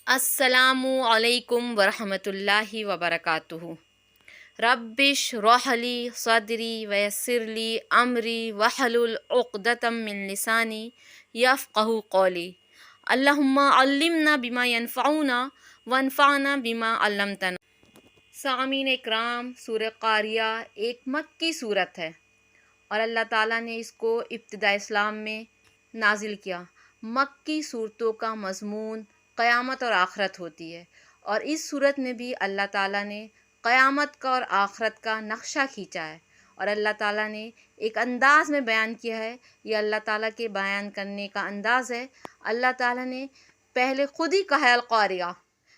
السلام علیکم ورحمۃ اللہ وبرکاتہ۔ ربش رحلی صدری ویسر لی امری وحلل عقدۃ من لسانی یفقہوا قولی۔ اللہم علمنا بما ینفعنا وانفعنا بما علمتنا۔ سامعین اکرام، سورہ قاریہ ایک مکی صورت ہے اور اللہ تعالیٰ نے اس کو ابتداء اسلام میں نازل کیا۔ مکی صورتوں کا مضمون قیامت اور آخرت ہوتی ہے، اور اس صورت میں بھی اللہ تعالیٰ نے قیامت کا اور آخرت کا نقشہ کھینچا ہے، اور اللہ تعالیٰ نے ایک انداز میں بیان کیا ہے۔ یہ اللہ تعالیٰ کے بیان کرنے کا انداز ہے۔ اللہ تعالیٰ نے پہلے خود ہی کہا القاریہ،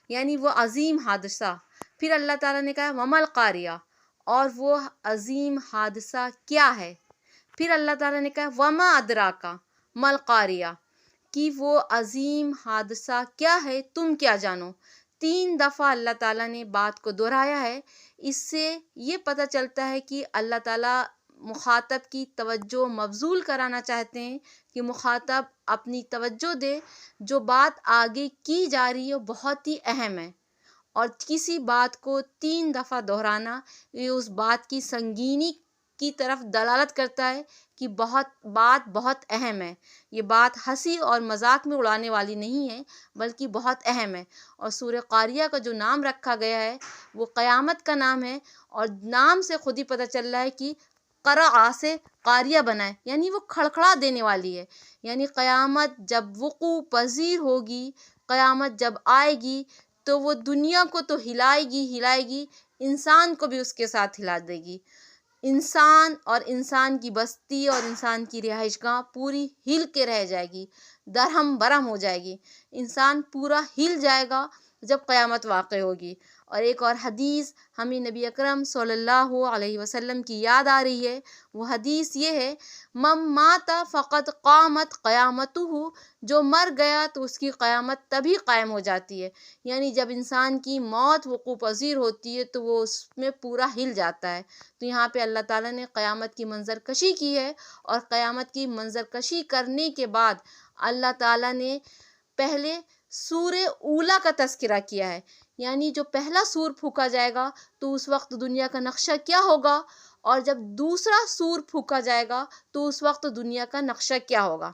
یعنی وہ عظیم حادثہ، پھر اللہ تعالیٰ نے کہا وما القاریہ، اور وہ عظیم حادثہ کیا ہے، پھر اللہ تعالیٰ نے کہا وما ادراک ما القاریہ، کہ وہ عظیم حادثہ کیا ہے، تم کیا جانو۔ 3 دفعہ اللہ تعالیٰ نے بات کو دہرایا ہے۔ اس سے یہ پتہ چلتا ہے کہ اللہ تعالیٰ مخاطب کی توجہ مبذول کرانا چاہتے ہیں، کہ مخاطب اپنی توجہ دے، جو بات آگے کی جا رہی ہے وہ بہت ہی اہم ہے، اور کسی بات کو 3 دفعہ دہرانا یہ اس بات کی سنگینی کی طرف دلالت کرتا ہے کہ بات بہت اہم ہے۔ یہ بات ہنسی اور مذاق میں اڑانے والی نہیں ہے، بلکہ بہت اہم ہے۔ اور سورہ قاریہ کا جو نام رکھا گیا ہے وہ قیامت کا نام ہے، اور نام سے خود ہی پتہ چل رہا ہے کہ قرع سے قاریہ بنا ہے، یعنی وہ کھڑکھڑا دینے والی ہے۔ یعنی قیامت جب وقوع پذیر ہوگی، قیامت جب آئے گی تو وہ دنیا کو تو ہلائے گی، انسان کو بھی اس کے ساتھ ہلا دے گی۔ انسان اور انسان کی بستی اور انسان کی رہائش گاہ پوری ہل کے رہ جائے گی، درہم برہم ہو جائے گی۔ انسان پورا ہل جائے گا جب قیامت واقع ہوگی۔ اور ایک اور حدیث ہمیں نبی اکرم صلی اللہ علیہ وسلم کی یاد آ رہی ہے۔ وہ حدیث یہ ہے، من مات فقد قامت قیامتہ، جو مر گیا تو اس کی قیامت تبھی قائم ہو جاتی ہے۔ یعنی جب انسان کی موت وقوع پذیر ہوتی ہے تو وہ اس میں پورا ہل جاتا ہے۔ تو یہاں پہ اللہ تعالیٰ نے قیامت کی منظر کشی کی ہے، اور قیامت کی منظر کشی کرنے کے بعد اللہ تعالیٰ نے پہلے سور اولیٰ کا تذکرہ کیا ہے، یعنی جو پہلا سور پھونکا جائے گا تو اس وقت دنیا کا نقشہ کیا ہوگا، اور جب دوسرا سور پھونکا جائے گا تو اس وقت دنیا کا نقشہ کیا ہوگا۔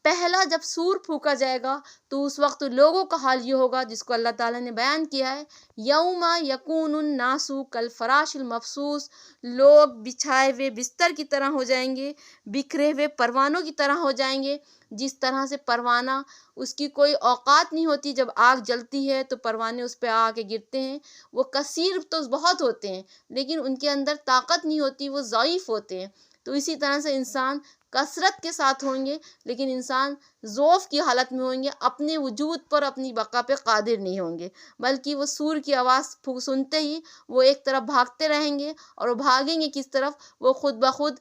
پہلا جب سور پھونکا جائے گا تو اس وقت لوگوں کا حال یہ ہوگا جس کو اللہ تعالیٰ نے بیان کیا ہے، یوم یکون الناس کالفراش المبثوث، لوگ بچھائے ہوئے بستر کی طرح ہو جائیں گے، بکھرے ہوئے پروانوں کی طرح ہو جائیں گے۔ جس طرح سے پروانہ، اس کی کوئی اوقات نہیں ہوتی، جب آگ جلتی ہے تو پروانے اس پہ آ کے گرتے ہیں، وہ کثیر تو بہت ہوتے ہیں لیکن ان کے اندر طاقت نہیں ہوتی، وہ ضعیف ہوتے ہیں۔ تو اسی طرح سے انسان کثرت کے ساتھ ہوں گے لیکن انسان ضعف کی حالت میں ہوں گے، اپنے وجود پر اپنی بقا پہ قادر نہیں ہوں گے، بلکہ وہ سور کی آواز سنتے ہی وہ ایک طرف بھاگتے رہیں گے، اور وہ بھاگیں گے کس طرف؟ وہ خود بخود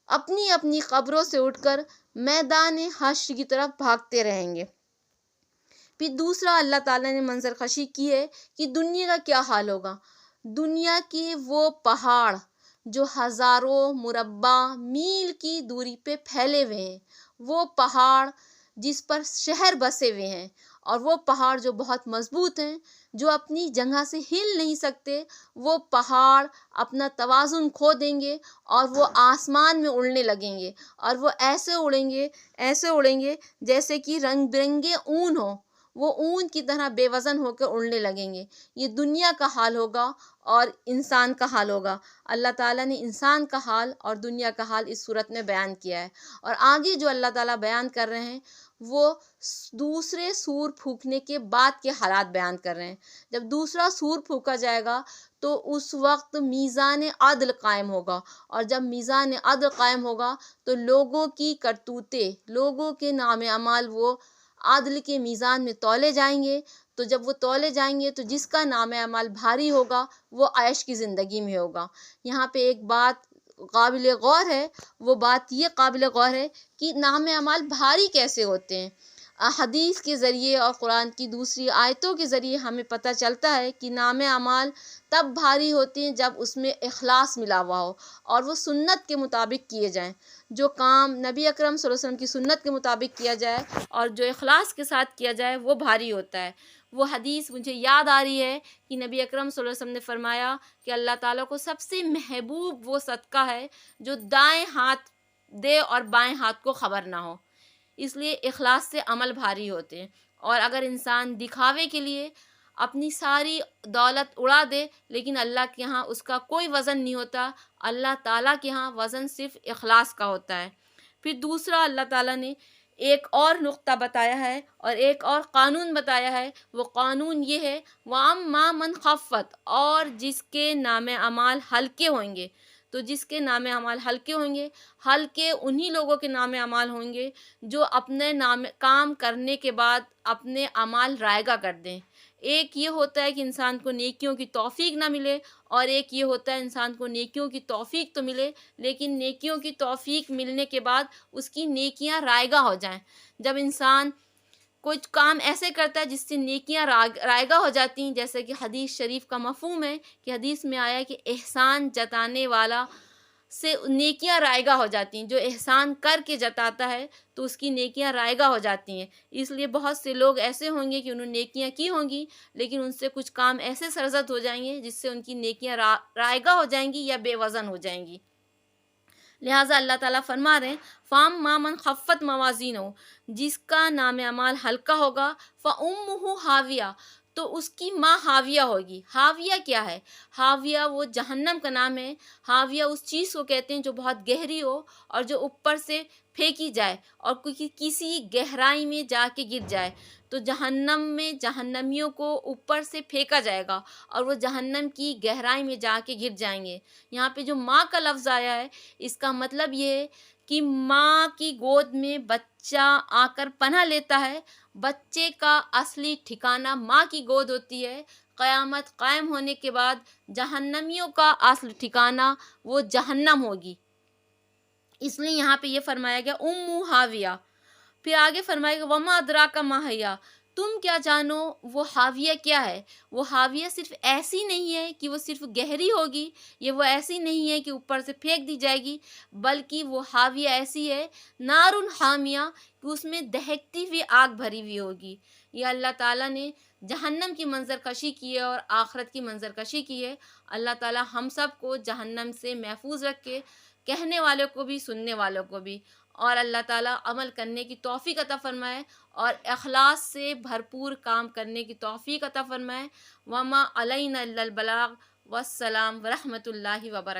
اپنی اپنی قبروں سے اٹھ کر میدان حشر کی طرف بھاگتے رہیں گے۔ پھر دوسرا اللہ تعالیٰ نے منظر کشی کی ہے کہ دنیا کا کیا حال ہوگا۔ دنیا کے وہ پہاڑ جو ہزاروں مربع میل کی دوری پہ پھیلے ہوئے ہیں، وہ پہاڑ جس پر شہر بسے ہوئے ہیں، اور وہ پہاڑ جو بہت مضبوط ہیں، جو اپنی جگہ سے ہل نہیں سکتے، وہ پہاڑ اپنا توازن کھو دیں گے اور وہ آسمان میں اڑنے لگیں گے، اور وہ ایسے اڑیں گے جیسے کہ رنگ برنگے اون ہوں، وہ اون کی طرح بے وزن ہو کے اڑنے لگیں گے۔ یہ دنیا کا حال ہوگا اور انسان کا حال ہوگا۔ اللہ تعالیٰ نے انسان کا حال اور دنیا کا حال اس صورت میں بیان کیا ہے، اور آگے جو اللہ تعالیٰ بیان کر رہے ہیں وہ دوسرے سور پھونکنے کے بعد کے حالات بیان کر رہے ہیں۔ جب دوسرا سور پھونکا جائے گا تو اس وقت میزان عدل قائم ہوگا، اور جب میزان عدل قائم ہوگا تو لوگوں کی کرتوتیں، لوگوں کے نام اعمال وہ عدل کے میزان میں تولے جائیں گے۔ تو جب وہ تولے جائیں گے تو جس کا نام اعمال بھاری ہوگا وہ عیش کی زندگی میں ہوگا۔ یہاں پہ ایک بات قابل غور ہے، وہ بات یہ قابل غور ہے کہ نام اعمال بھاری کیسے ہوتے ہیں۔ حدیث کے ذریعے اور قرآن کی دوسری آیتوں کے ذریعے ہمیں پتہ چلتا ہے کہ نام اعمال تب بھاری ہوتے ہیں جب اس میں اخلاص ملا ہوا ہو اور وہ سنت کے مطابق کیے جائیں۔ جو کام نبی اکرم صلی اللہ علیہ وسلم کی سنت کے مطابق کیا جائے اور جو اخلاص کے ساتھ کیا جائے وہ بھاری ہوتا ہے۔ وہ حدیث مجھے یاد آ رہی ہے کہ نبی اکرم صلی اللہ علیہ وسلم نے فرمایا کہ اللہ تعالیٰ کو سب سے محبوب وہ صدقہ ہے جو دائیں ہاتھ دے اور بائیں ہاتھ کو خبر نہ ہو۔ اس لیے اخلاص سے عمل بھاری ہوتے ہیں، اور اگر انسان دکھاوے کے لیے اپنی ساری دولت اڑا دے لیکن اللہ کے ہاں اس کا کوئی وزن نہیں ہوتا، اللہ تعالیٰ کے ہاں وزن صرف اخلاص کا ہوتا ہے۔ پھر دوسرا اللہ تعالیٰ نے ایک اور نقطہ بتایا ہے اور ایک اور قانون بتایا ہے، وہ قانون یہ ہے وَأَمَّا مَنْ خَفَّتْ، اور جس کے نام اعمال ہلکے ہوں گے۔ تو جس کے نام اعمال ہلکے ہوں گے، ہلکے انہی لوگوں کے نام اعمال ہوں گے جو اپنے نام کام کرنے کے بعد اپنے اعمال رائگاں کر دیں۔ ایک یہ ہوتا ہے کہ انسان کو نیکیوں کی توفیق نہ ملے، اور ایک یہ ہوتا ہے انسان کو نیکیوں کی توفیق تو ملے لیکن نیکیوں کی توفیق ملنے کے بعد اس کی نیکیاں رائگاں ہو جائیں۔ جب انسان کچھ کام ایسے کرتا ہے جس سے نیکیاں رائگاں ہو جاتی ہیں، جیسے کہ حدیث شریف کا مفہوم ہے کہ حدیث میں آیا کہ احسان جتانے والا سے نیکیاں رائگاں ہو جاتی ہیں، جو احسان کر کے جتاتا ہے تو اس کی نیکیاں رائگاں ہو جاتی ہیں۔ اس لیے بہت سے لوگ ایسے ہوں گے کہ انہوں نے نیکیاں کی ہوں گی لیکن ان سے کچھ کام ایسے سرزد ہو جائیں گے جس سے ان کی نیکیاں رائگاں ہو جائیں گی یا بے وزن ہو جائیں گی۔ لہٰذا اللہ تعالیٰ فرما رہے ہیں فَأَمَّا مَنْ خَفَّتْ مَوَازِينُهُ، جس کا نام اعمال ہلکا ہوگا، فَأُمُّهُ هَاوِيَةٌ، تو اس کی ماں حاویہ ہوگی۔ حاویہ کیا ہے؟ حاویہ وہ جہنم کا نام ہے۔ حاویہ اس چیز کو کہتے ہیں جو بہت گہری ہو اور جو اوپر سے پھینکی جائے اور کسی گہرائی میں جا کے گر جائے، تو جہنم میں جہنمیوں کو اوپر سے پھینکا جائے گا اور وہ جہنم کی گہرائی میں جا کے گر جائیں گے۔ یہاں پہ جو ماں کا لفظ آیا ہے اس کا مطلب یہ ہے کہ ماں کی گود میں بچہ آ کر پناہ لیتا ہے۔ بچے کا اصلی ٹھکانہ ماں کی گود ہوتی ہے۔ قیامت قائم ہونے کے بعد جہنمیوں کا اصل ٹھکانہ وہ جہنم ہوگی۔ اس لیے یہاں پہ یہ فرمایا گیا امُّ حاویہ۔ پھر آگے فرمایا گیا وَمَا أَدْرَاكَ مَا هِيَ، تم کیا جانو وہ حاویہ کیا ہے۔ وہ حاویہ صرف ایسی نہیں ہے کہ وہ صرف گہری ہوگی، یہ وہ ایسی نہیں ہے کہ اوپر سے پھینک دی جائے گی، بلکہ وہ حاویہ ایسی ہے نارٌ حامیہ کہ اس میں دہکتی ہوئی آگ بھری ہوئی ہوگی۔ یہ اللہ تعالیٰ نے جہنم کی منظر کشی کی ہے اور آخرت کی منظر کشی کی ہے۔ اللہ تعالیٰ ہم سب کو جہنم سے محفوظ رکھے، کہنے والوں کو بھی سننے والوں کو بھی، اور اللہ تعالیٰ عمل کرنے کی توفیق عطا فرمائے اور اخلاص سے بھرپور کام کرنے کی توفیق عطا فرمائے۔ وما علینا الا البلاغ، والسلام ورحمۃ اللہ وبرکاتہ۔